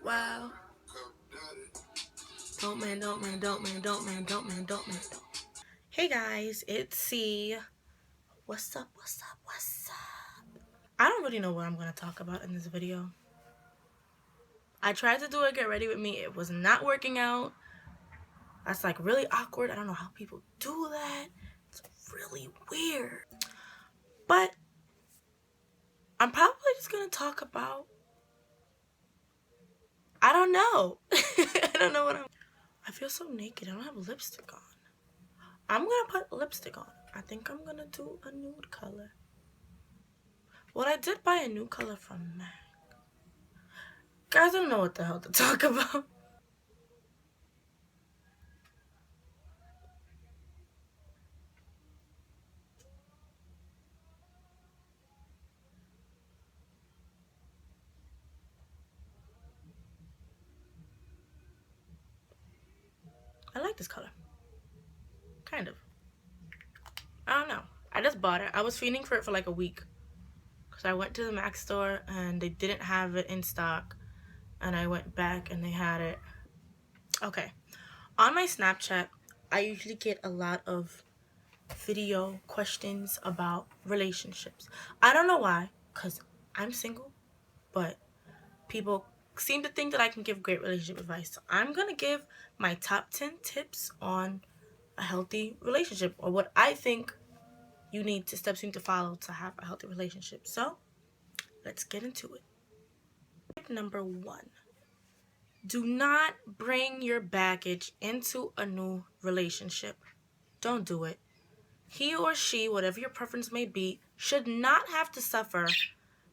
wow. Don't man, don't man, don't man, don't man, don't man, don't man, don't. Hey guys, it's C. What's up, what's up, what's up? I don't really know what I'm going to talk about in this video. I tried to do a get ready with me. It was not working out. That's like really awkward. I don't know how people do that. It's really weird. But I'm probably just going to talk about, I don't know. I don't know what I feel so naked. I don't have lipstick on. I'm going to put lipstick on. I think I'm going to do a nude color. Well, I did buy a new color from MAC. Guys, I don't know what the hell to talk about. I like this color. Kind of. I don't know. I just bought it. I was fiending for it for like a week. Because I went to the MAC store and they didn't have it in stock. And I went back and they had it. Okay. On my Snapchat, I usually get a lot of video questions about relationships. I don't know why. Because I'm single. But people seem to think that I can give great relationship advice. So I'm going to give my top 10 tips on a healthy relationship, or what I think steps you need to follow to have a healthy relationship. So let's get into it. Tip number 1. Do not bring your baggage into a new relationship. Don't do it. He or she, whatever your preference may be, should not have to suffer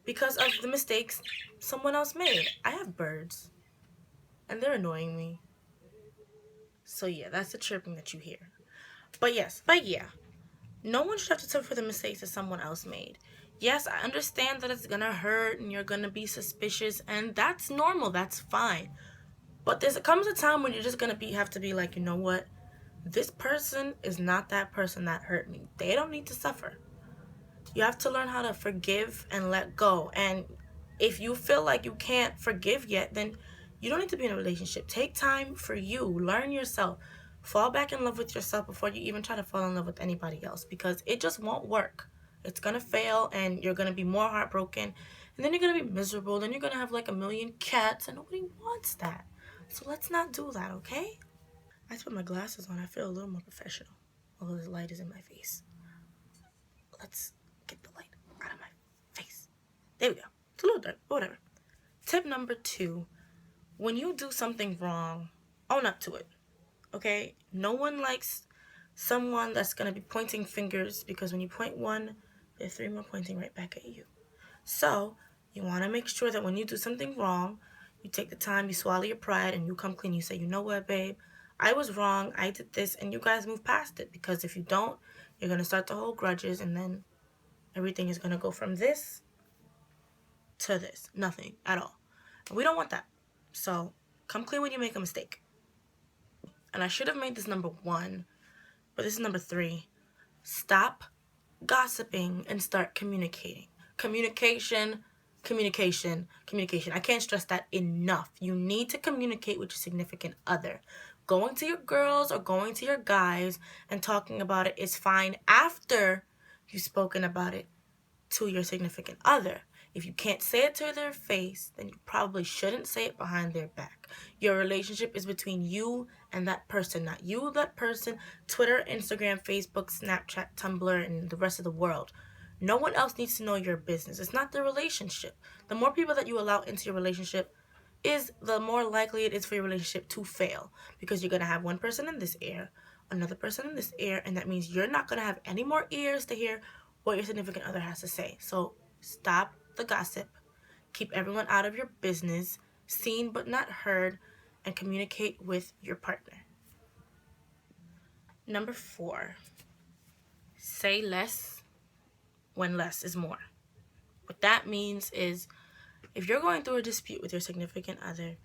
because of the mistakes someone else made. I have birds and they're annoying me. So yeah, that's the chirping that you hear. But yeah, no one should have to suffer for the mistakes that someone else made. Yes, I understand that it's gonna hurt and you're gonna be suspicious, and that's normal, that's fine. But comes a time when you're just gonna have to be like, you know what? This person is not that person that hurt me. They don't need to suffer. You have to learn how to forgive and let go. And if you feel like you can't forgive yet, then you don't need to be in a relationship. Take time for you. Learn yourself. Fall back in love with yourself before you even try to fall in love with anybody else, because it just won't work. It's going to fail and you're going to be more heartbroken. And then you're going to be miserable. Then you're going to have like a million cats and nobody wants that. So let's not do that, okay? I put my glasses on. I feel a little more professional, although the light is in my face. Let's get the light out of my face. There we go. It's a little dark, but whatever. Tip number 2. When you do something wrong, own up to it. Okay? No one likes someone that's going to be pointing fingers, because when you point one, there's 3 more pointing right back at you. So, you want to make sure that when you do something wrong, you take the time, you swallow your pride, and you come clean. You say, you know what, babe? I was wrong. I did this, and you guys move past it. Because if you don't, you're going to start to hold grudges, and then everything is going to go from this to this. Nothing at all. And we don't want that. So come clean when you make a mistake. And I should have made this number 1, but this is number 3. Stop gossiping and start communicating. Communication. I can't stress that enough. You need to communicate with your significant other. Going to your girls or going to your guys and talking about it is fine after you've spoken about it to your significant other. If you can't say it to their face, then you probably shouldn't say it behind their back. Your relationship is between you and that person, not you, that person, Twitter, Instagram, Facebook, Snapchat, Tumblr, and the rest of the world. No one else needs to know your business. It's not the relationship. The more people that you allow into your relationship the more likely it is for your relationship to fail, because you're going to have one person in this ear, another person in this ear, and that means you're not going to have any more ears to hear what your significant other has to say. So stop the gossip. Keep everyone out of your business, seen but not heard, and communicate with your partner. Number 4, say less when less is more. What that means is, if you're going through a dispute with your significant other,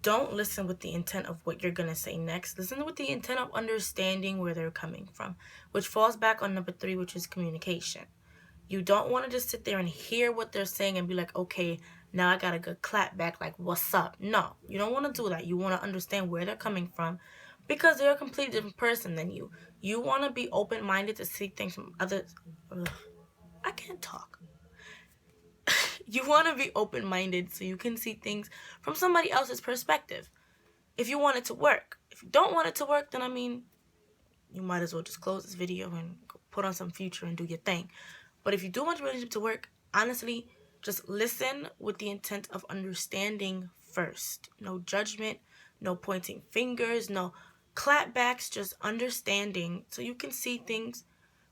don't listen with the intent of what you're going to say next. Listen with the intent of understanding where they're coming from, which falls back on number 3, which is communication. You don't want to just sit there and hear what they're saying and be like, okay, now I got a good clap back like, what's up? No, you don't want to do that. You want to understand where they're coming from because they're a completely different person than you. You want to be open-minded to see things from others. Ugh, I can't talk. You want to be open-minded so you can see things from somebody else's perspective. If you want it to work. If you don't want it to work, then I mean, you might as well just close this video and put on some Future and do your thing. But if you do want your relationship to work, honestly, just listen with the intent of understanding first. No judgment, no pointing fingers, no clapbacks, just understanding so you can see things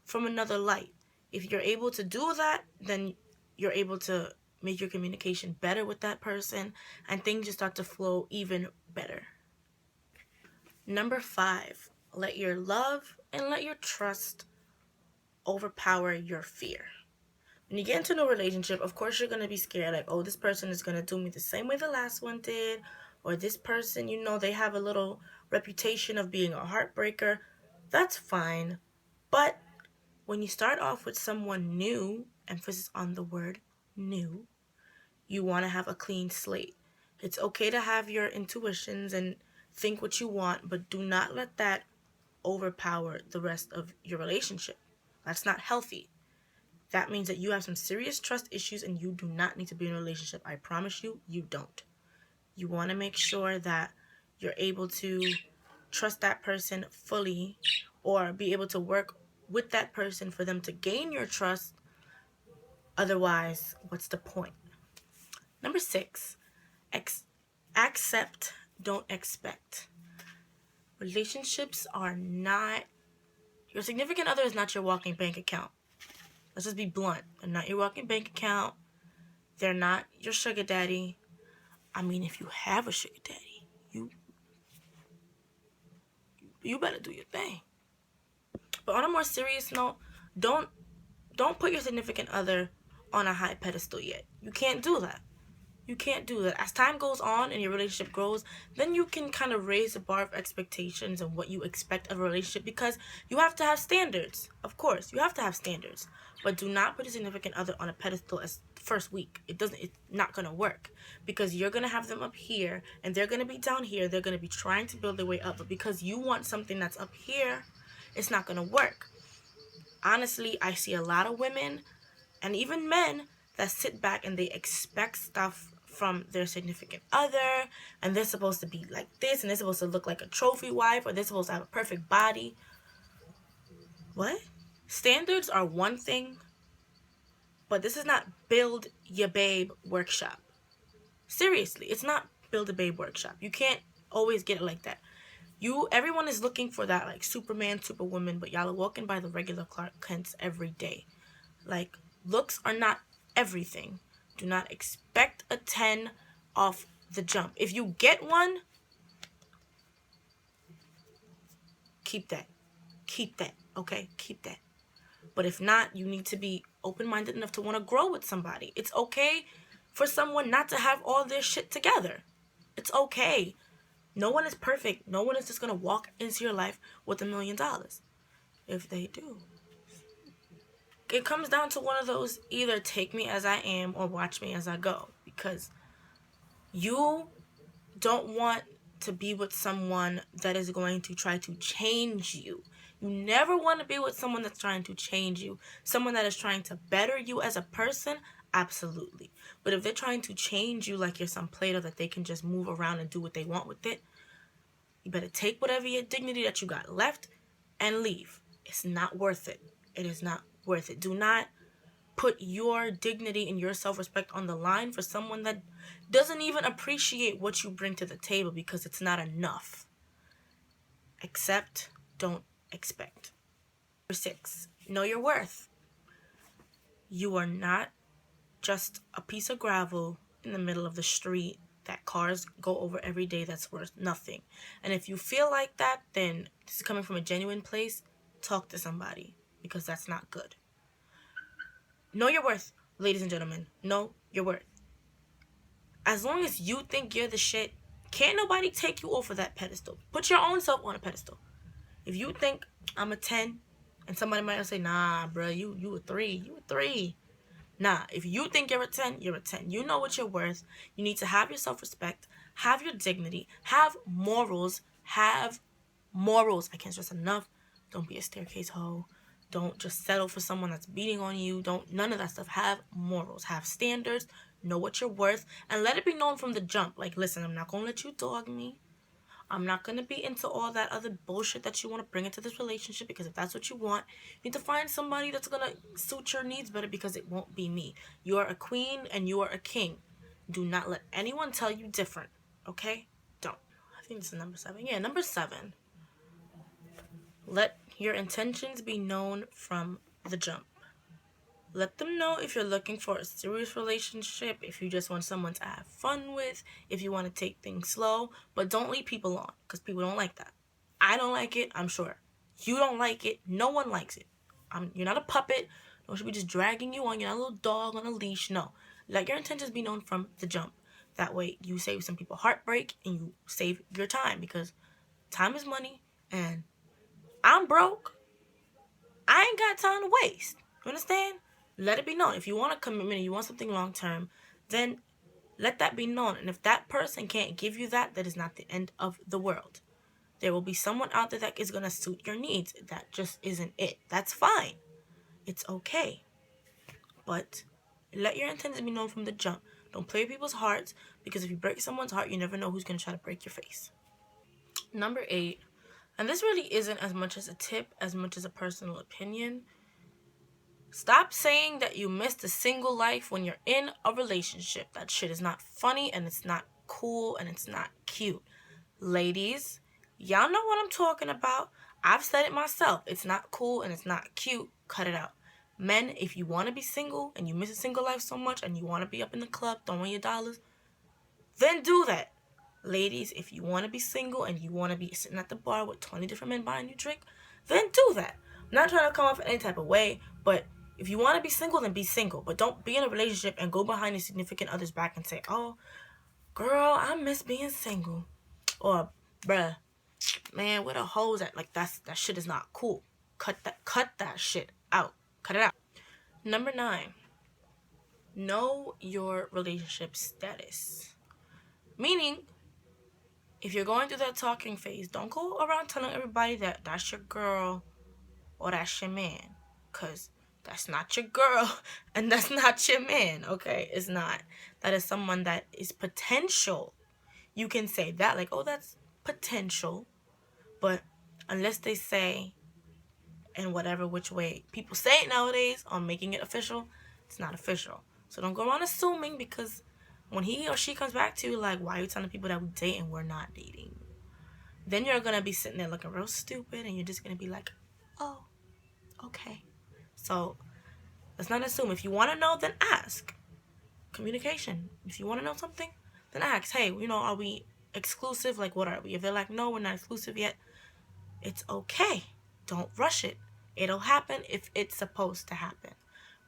from another light. If you're able to do that, then you're able to make your communication better with that person and things just start to flow even better. Number 5, let your love and let your trust overpower your fear. When you get into a new relationship, of course you're going to be scared, like, oh, this person is going to do me the same way the last one did, or this person, they have a little reputation of being a heartbreaker. That's fine. But when you start off with someone new, emphasis on the word new, you want to have a clean slate. It's okay to have your intuitions and think what you want, but do not let that overpower the rest of your relationship. That's not healthy. That means that you have some serious trust issues and you do not need to be in a relationship. I promise you, you don't. You want to make sure that you're able to trust that person fully or be able to work with that person for them to gain your trust. Otherwise, what's the point? Number 6, accept, don't expect. Relationships are not, your significant other is not your walking bank account. Let's just be blunt. They're not your walking bank account. They're not your sugar daddy. I mean, if you have a sugar daddy, you better do your thing. But on a more serious note, don't put your significant other on a high pedestal yet. You can't do that. You can't do that. As time goes on and your relationship grows, then you can kind of raise the bar of expectations and what you expect of a relationship, because you have to have standards. Of course, you have to have standards. But do not put your significant other on a pedestal as the first week. It's not going to work, because you're going to have them up here and they're going to be down here. They're going to be trying to build their way up. But because you want something that's up here, it's not going to work. Honestly, I see a lot of women and even men that sit back and they expect stuff from their significant other, and they're supposed to be like this, and they're supposed to look like a trophy wife, or they're supposed to have a perfect body. What? Standards are one thing, but this is not build your babe workshop. Seriously, it's not build a babe workshop. You can't always get it like that. Everyone is looking for that like Superman, Superwoman, but y'all are walking by the regular Clark Kents every day. Like, looks are not everything. Do not expect a 10 off the jump. If you get one, keep that. Keep that, okay? Keep that. But if not, you need to be open-minded enough to want to grow with somebody. It's okay for someone not to have all their shit together. It's okay. No one is perfect. No one is just going to walk into your life with $1 million. If they do, it comes down to one of those, either take me as I am or watch me as I go, because you don't want to be with someone that is going to try to change you. You never want to be with someone that's trying to change you. Someone that is trying to better you as a person, absolutely. But if they're trying to change you like you're some Play-Doh that they can just move around and do what they want with it, you better take whatever your dignity that you got left and leave. It's not worth it. It is not worth it. Do not put your dignity and your self-respect on the line for someone that doesn't even appreciate what you bring to the table, because it's not enough. Accept, don't expect. Number 6, know your worth. You are not just a piece of gravel in the middle of the street that cars go over every day that's worth nothing. And if you feel like that, then this is coming from a genuine place. Talk to somebody, because that's not good. Know your worth, ladies and gentlemen. Know your worth. As long as you think you're the shit, can't nobody take you off of that pedestal. Put your own self on a pedestal. If you think I'm a 10, and somebody might say, nah, bro, you a 3. You a 3. Nah, if you think you're a 10, you're a 10. You know what you're worth. You need to have your self-respect, have your dignity, have morals, have morals. I can't stress enough. Don't be a staircase hoe. Don't just settle for someone that's beating on you. Don't, none of that stuff. Have morals, have standards, know what you're worth, and let it be known from the jump. Like, listen, I'm not going to let you dog me. I'm not going to be into all that other bullshit that you want to bring into this relationship, because if that's what you want, you need to find somebody that's going to suit your needs better, because it won't be me. You are a queen and you are a king. Do not let anyone tell you different, okay? Don't. I think this is number 7. Yeah, number 7. Let your intentions be known from the jump. Let them know if you're looking for a serious relationship, if you just want someone to have fun with, if you want to take things slow, but don't lead people on, because people don't like that. I don't like it, I'm sure. You don't like it, no one likes it. You're not a puppet, no one should be just dragging you on, you're not a little dog on a leash, no. Let your intentions be known from the jump. That way you save some people heartbreak and you save your time, because time is money, and I'm broke. I ain't got time to waste. You understand? Let it be known. If you want a commitment and you want something long term, then let that be known. And if that person can't give you that, that is not the end of the world. There will be someone out there that is going to suit your needs. That just isn't it. That's fine. It's okay. But let your intentions be known from the jump. Don't play with people's hearts, because if you break someone's heart, you never know who's going to try to break your face. Number 8. And this really isn't as much as a tip as much as a personal opinion. Stop saying that you missed a single life when you're in a relationship. That shit is not funny, and it's not cool, and it's not cute. Ladies, y'all know what I'm talking about. I've said it myself. It's not cool and it's not cute. Cut it out. Men, if you want to be single and you miss a single life so much and you want to be up in the club throwing your dollars, then do that. Ladies, if you want to be single and you want to be sitting at the bar with 20 different men buying you drink, then do that. I'm not trying to come off in any type of way, but if you want to be single, then be single. But don't be in a relationship and go behind your significant other's back and say, oh, girl, I miss being single. Or, bruh, man, where the hoes at? Like, that shit is not cool. Cut that shit out. Cut it out. Number 9. Know your relationship status. Meaning, if you're going through that talking phase, don't go around telling everybody that that's your girl or that's your man. Because that's not your girl and that's not your man, okay? It's not. That is someone that is potential. You can say that, like, oh, that's potential. But unless they say, in whatever which way people say it nowadays on making it official, it's not official. So don't go around assuming, because when he or she comes back to you like, why are you telling people that we date and we're not dating? Then you're going to be sitting there looking real stupid, and you're just going to be like, oh, okay. So let's not assume. If you want to know, then ask. Communication. If you want to know something, then ask. Hey, are we exclusive? Like, what are we? If they're like, no, we're not exclusive yet, it's okay. Don't rush it. It'll happen if it's supposed to happen.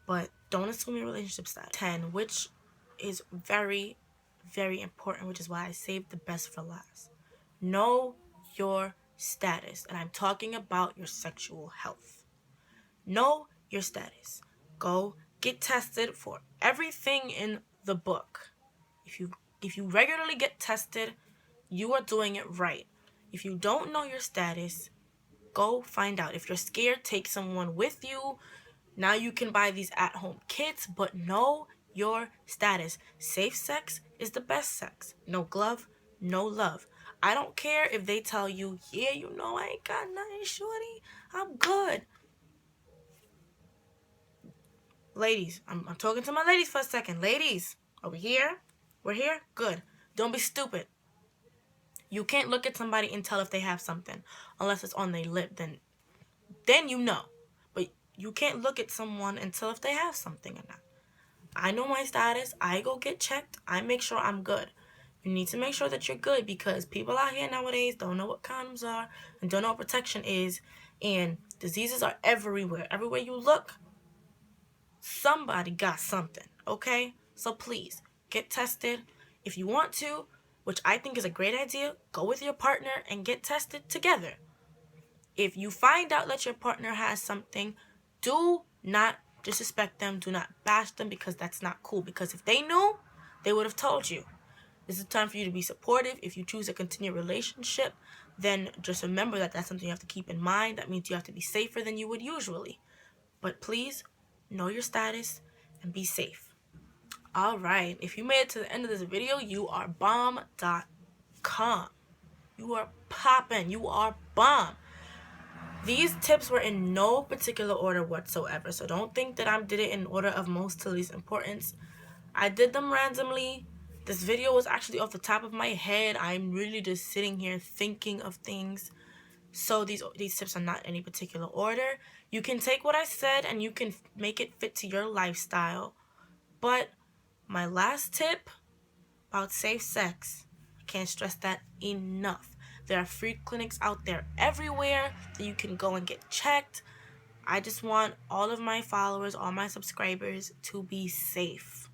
But don't assume your relationship status. 10, which is very, very important, which is why I saved the best for last. Know your status. And I'm talking about your sexual health. Know your status. Go get tested for everything in the book. If you regularly get tested, you are doing it right. If you don't know your status, go find out. If you're scared, take someone with you. Now you can buy these at-home kits, but know your status. Safe sex is the best sex. No glove, no love. I don't care if they tell you, yeah, I ain't got nothing, shorty. I'm good. Ladies, I'm talking to my ladies for a second. Ladies, are we here? We're here? Good. Don't be stupid. You can't look at somebody and tell if they have something unless it's on their lip. Then you know. But you can't look at someone and tell if they have something or not. I know my status. I go get checked. I make sure I'm good. You need to make sure that you're good, because people out here nowadays don't know what condoms are and don't know what protection is. And diseases are everywhere. Everywhere you look, somebody got something, okay? So please, get tested. If you want to, which I think is a great idea, go with your partner and get tested together. If you find out that your partner has something, do not disrespect them. Do not bash them, because that's not cool. Because if they knew, they would have told you. This is time for you to be supportive. If you choose to continue a relationship, then just remember that that's something you have to keep in mind. That means you have to be safer than you would usually. But please, know your status and be safe. Alright, if you made it to the end of this video, you are bomb.com. You are popping. You are bomb. These tips were in no particular order whatsoever, so don't think that I did it in order of most to least importance. I did them randomly. This video was actually off the top of my head. I'm really just sitting here thinking of things. So these tips are not in any particular order. You can take what I said and you can make it fit to your lifestyle. But my last tip about safe sex, I can't stress that enough. There are free clinics out there everywhere that you can go and get checked. I just want all of my followers, all my subscribers to be safe.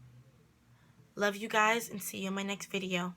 Love you guys and see you in my next video.